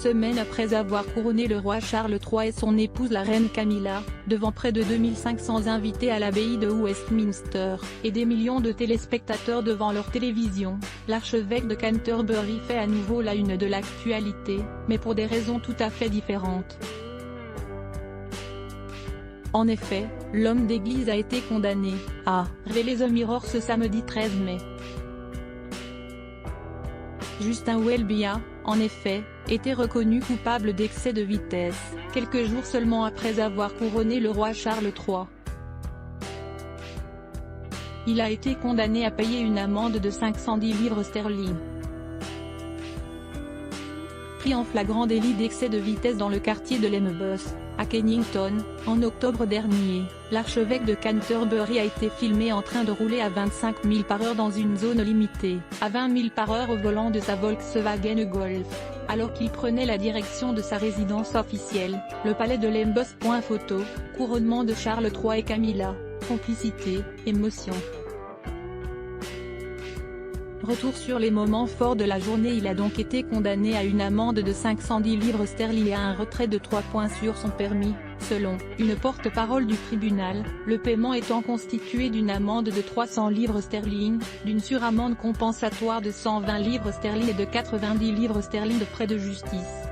semaine après avoir couronné le roi Charles III et son épouse la reine Camilla, devant près de 2500 invités à l'abbaye de Westminster, et des millions de téléspectateurs devant leur télévision, l'archevêque de Canterbury fait à nouveau la une de l'actualité, mais pour des raisons tout à fait différentes. En effet, l'homme d'église a été condamné, a révélé The Mirror ce samedi 13 mai. Justin Welby a, en effet, été reconnu coupable d'excès de vitesse, quelques jours seulement après avoir couronné le roi Charles III. Il a été condamné à payer une amende de 510 livres sterling. Pris en flagrant délit d'excès de vitesse dans le quartier de Lembus, à Kennington, en octobre dernier, l'archevêque de Canterbury a été filmé en train de rouler à 25 000 par heure dans une zone limitée, à 20 000 par heure au volant de sa Volkswagen Golf, alors qu'il prenait la direction de sa résidence officielle, le palais de Lembus. Photo, couronnement de Charles III et Camilla, complicité, émotion. Retour sur les moments forts de la journée. Il a donc été condamné à une amende de 510 livres sterling et à un retrait de 3 points sur son permis, selon une porte-parole du tribunal, le paiement étant constitué d'une amende de 300 livres sterling, d'une suramende compensatoire de 120 livres sterling et de 90 livres sterling de frais de justice.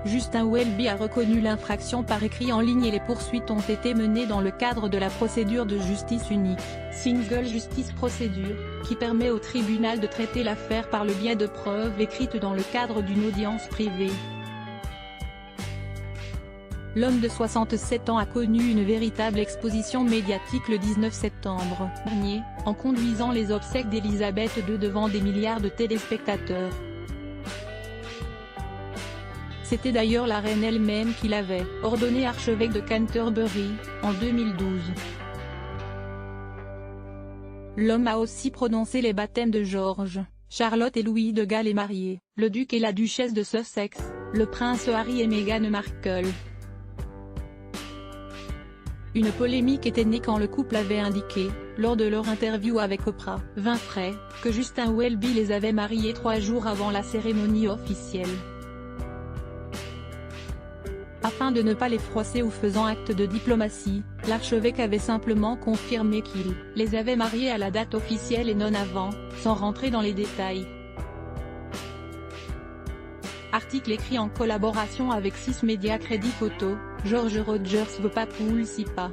Justin Welby a reconnu l'infraction par écrit en ligne et les poursuites ont été menées dans le cadre de la procédure de justice unique, Single Justice Procedure, qui permet au tribunal de traiter l'affaire par le biais de preuves écrites dans le cadre d'une audience privée. L'homme de 67 ans a connu une véritable exposition médiatique le 19 septembre dernier, en conduisant les obsèques d'Elisabeth II devant des milliards de téléspectateurs. C'était d'ailleurs la reine elle-même qui l'avait ordonné archevêque de Canterbury, en 2012. L'homme a aussi prononcé les baptêmes de George, Charlotte et Louis de Galles et marié, le duc et la duchesse de Sussex, le prince Harry et Meghan Markle. Une polémique était née quand le couple avait indiqué, lors de leur interview avec Oprah Winfrey, que Justin Welby les avait mariés 3 jours avant la cérémonie officielle. Afin de ne pas les froisser ou faisant acte de diplomatie, l'archevêque avait simplement confirmé qu'il les avait mariés à la date officielle et non avant, sans rentrer dans les détails. Article écrit en collaboration avec 6 médias. Crédit photo, George Rogers. The Papal Sipa.